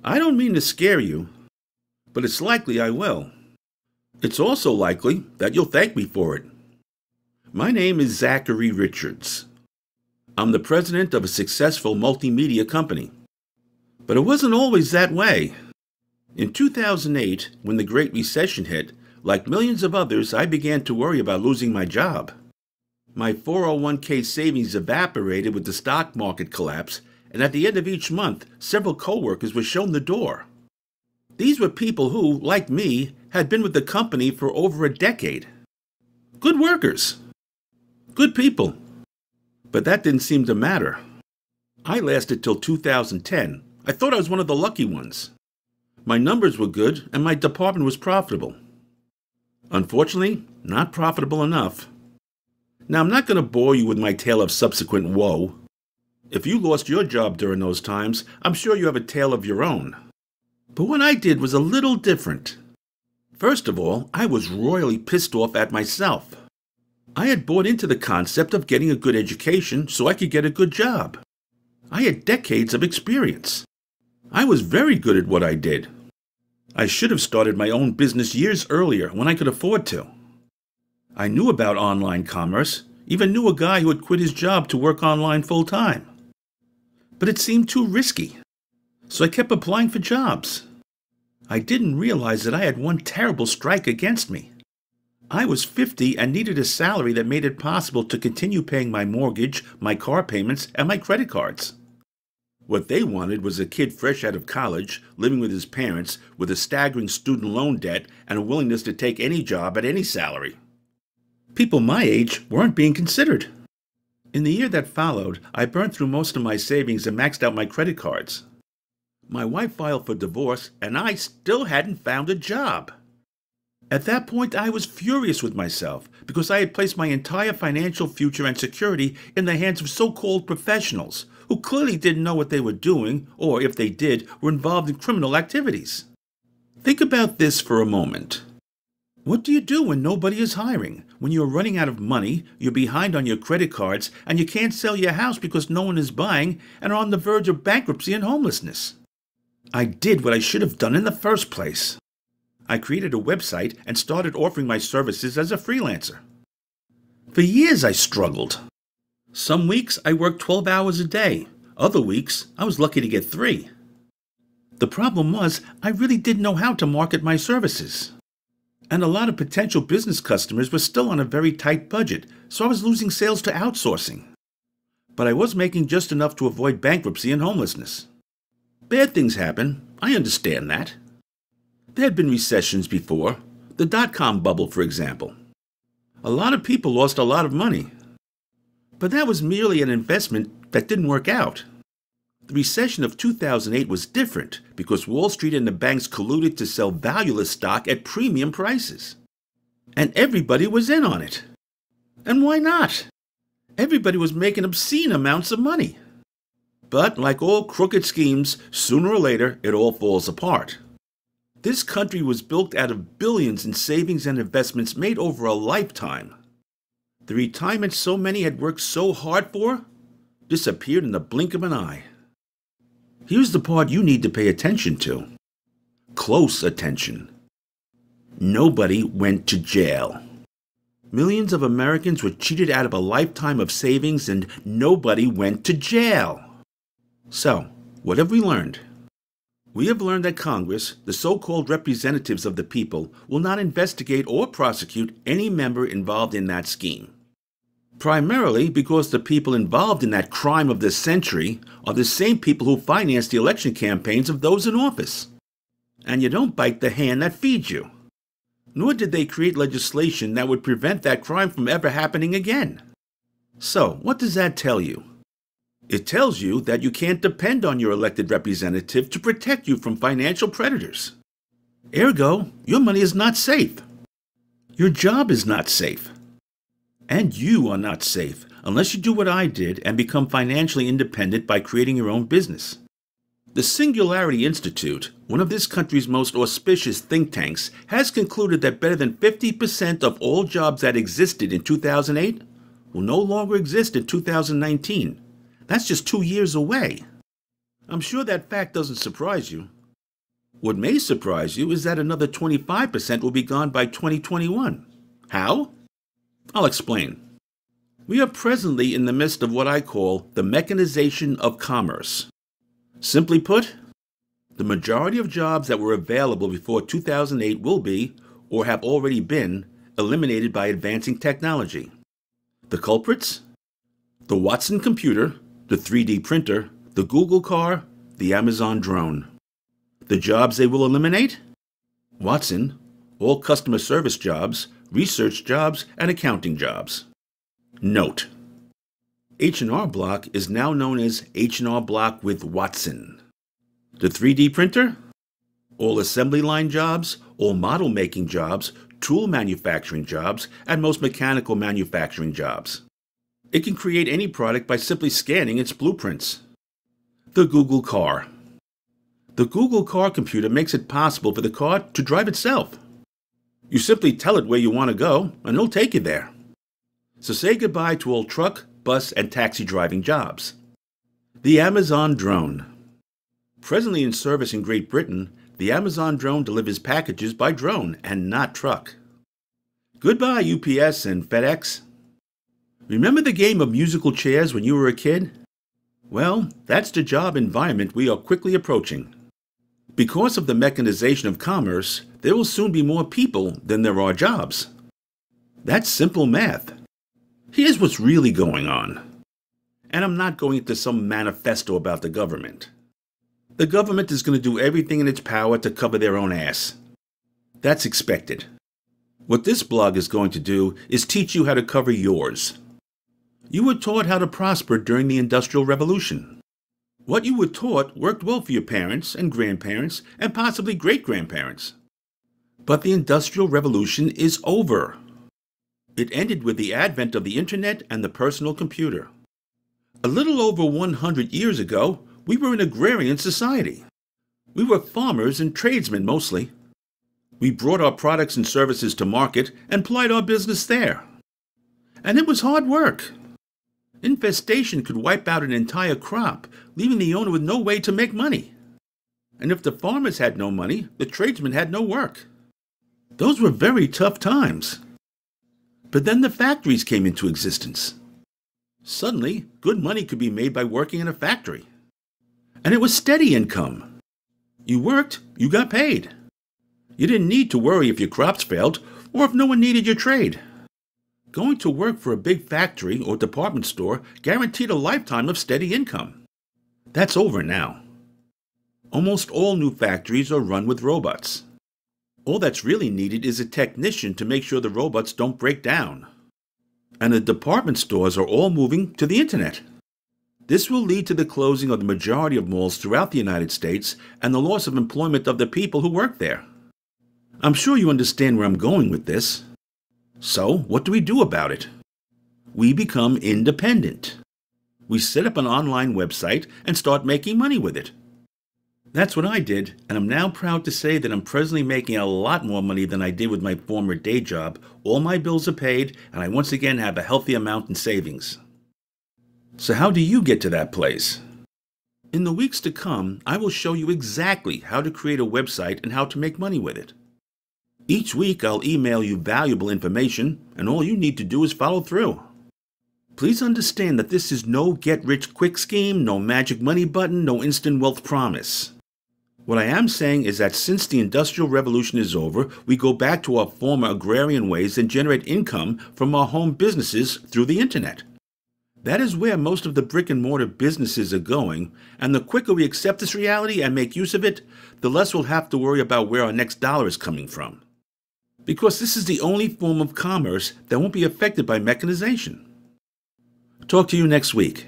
I don't mean to scare you, but it's likely I will. It's also likely that you'll thank me for it. My name is Zachary Richards. I'm the president of a successful multimedia company. But it wasn't always that way. In 2008, when the Great Recession hit, like millions of others, I began to worry about losing my job. My 401k savings evaporated with the stock market collapse, and at the end of each month, several coworkers were shown the door. These were people who, like me, had been with the company for over a decade. Good workers. Good people. But that didn't seem to matter. I lasted till 2010. I thought I was one of the lucky ones. My numbers were good, and my department was profitable. Unfortunately, not profitable enough. Now, I'm not going to bore you with my tale of subsequent woe. If you lost your job during those times, I'm sure you have a tale of your own. But what I did was a little different. First of all, I was royally pissed off at myself. I had bought into the concept of getting a good education so I could get a good job. I had decades of experience. I was very good at what I did. I should have started my own business years earlier when I could afford to. I knew about online commerce, even knew a guy who had quit his job to work online full-time. But it seemed too risky, so I kept applying for jobs. I didn't realize that I had one terrible strike against me. I was 50 and needed a salary that made it possible to continue paying my mortgage, my car payments, and my credit cards. What they wanted was a kid fresh out of college, living with his parents, with a staggering student loan debt and a willingness to take any job at any salary. People my age weren't being considered. In the year that followed, I burned through most of my savings and maxed out my credit cards. My wife filed for divorce, and I still hadn't found a job. At that point, I was furious with myself because I had placed my entire financial future and security in the hands of so-called professionals who clearly didn't know what they were doing, or if they did, were involved in criminal activities. Think about this for a moment. What do you do when nobody is hiring? When you're running out of money, you're behind on your credit cards, and you can't sell your house because no one is buying and are on the verge of bankruptcy and homelessness? I did what I should have done in the first place. I created a website and started offering my services as a freelancer. For years I struggled. Some weeks I worked 12 hours a day. Other weeks I was lucky to get 3. The problem was I really didn't know how to market my services. And a lot of potential business customers were still on a very tight budget, so I was losing sales to outsourcing. But I was making just enough to avoid bankruptcy and homelessness. Bad things happen, I understand that. There had been recessions before, the dot-com bubble, for example. A lot of people lost a lot of money. But that was merely an investment that didn't work out. The recession of 2008 was different because Wall Street and the banks colluded to sell valueless stock at premium prices. And everybody was in on it. And why not? Everybody was making obscene amounts of money. But like all crooked schemes, sooner or later it all falls apart. This country was built out of billions in savings and investments made over a lifetime. The retirement so many had worked so hard for disappeared in the blink of an eye. Here's the part you need to pay attention to. Close attention. Nobody went to jail. Millions of Americans were cheated out of a lifetime of savings and nobody went to jail. So, what have we learned? We have learned that Congress, the so-called representatives of the people, will not investigate or prosecute any member involved in that scheme. Primarily because the people involved in that crime of the century are the same people who finance the election campaigns of those in office. And you don't bite the hand that feeds you. Nor did they create legislation that would prevent that crime from ever happening again. So, what does that tell you? It tells you that you can't depend on your elected representative to protect you from financial predators. Ergo, your money is not safe. Your job is not safe. And you are not safe unless you do what I did and become financially independent by creating your own business. The Singularity Institute, one of this country's most auspicious think tanks, has concluded that better than 50% of all jobs that existed in 2008 will no longer exist in 2019. That's just 2 years away. I'm sure that fact doesn't surprise you. What may surprise you is that another 25% will be gone by 2021. How? I'll explain. We are presently in the midst of what I call the mechanization of commerce. Simply put, the majority of jobs that were available before 2008 will be, or have already been, eliminated by advancing technology. The culprits? The Watson computer, the 3D printer, the Google car, the Amazon drone. The jobs they will eliminate? Watson, all customer service jobs, research jobs, and accounting jobs. Note: H&R Block is now known as H&R Block with Watson. The 3D printer? All assembly line jobs, all model making jobs, tool manufacturing jobs, and most mechanical manufacturing jobs. It can create any product by simply scanning its blueprints. The Google car. The Google car computer makes it possible for the car to drive itself. You simply tell it where you want to go, and it'll take you there. So say goodbye to all truck, bus, and taxi driving jobs. The Amazon drone. Presently in service in Great Britain, the Amazon drone delivers packages by drone and not truck. Goodbye, UPS and FedEx. Remember the game of musical chairs when you were a kid? Well, that's the job environment we are quickly approaching. Because of the mechanization of commerce, there will soon be more people than there are jobs. That's simple math. Here's what's really going on. And I'm not going into some manifesto about the government. The government is going to do everything in its power to cover their own ass. That's expected. What this blog is going to do is teach you how to cover yours. You were taught how to prosper during the Industrial Revolution. What you were taught worked well for your parents and grandparents and possibly great-grandparents. But the Industrial Revolution is over. It ended with the advent of the internet and the personal computer. A little over 100 years ago, we were an agrarian society. We were farmers and tradesmen mostly. We brought our products and services to market and plied our business there. And it was hard work. Infestation could wipe out an entire crop, leaving the owner with no way to make money. And if the farmers had no money, the tradesmen had no work. Those were very tough times. But then the factories came into existence. Suddenly, good money could be made by working in a factory. And it was steady income. You worked, you got paid. You didn't need to worry if your crops failed or if no one needed your trade. Going to work for a big factory or department store guaranteed a lifetime of steady income. That's over now. Almost all new factories are run with robots. All that's really needed is a technician to make sure the robots don't break down. And the department stores are all moving to the internet. This will lead to the closing of the majority of malls throughout the United States and the loss of employment of the people who work there. I'm sure you understand where I'm going with this. So, what do we do about it? We become independent. We set up an online website and start making money with it. That's what I did, and I'm now proud to say that I'm presently making a lot more money than I did with my former day job. All my bills are paid, and I once again have a healthy amount in savings. So how do you get to that place? In the weeks to come, I will show you exactly how to create a website and how to make money with it. Each week, I'll email you valuable information, and all you need to do is follow through. Please understand that this is no get-rich-quick scheme, no magic money button, no instant wealth promise. What I am saying is that since the Industrial Revolution is over, we go back to our former agrarian ways and generate income from our home businesses through the internet. That is where most of the brick-and-mortar businesses are going, and the quicker we accept this reality and make use of it, the less we'll have to worry about where our next dollar is coming from. Because this is the only form of commerce that won't be affected by mechanization. Talk to you next week.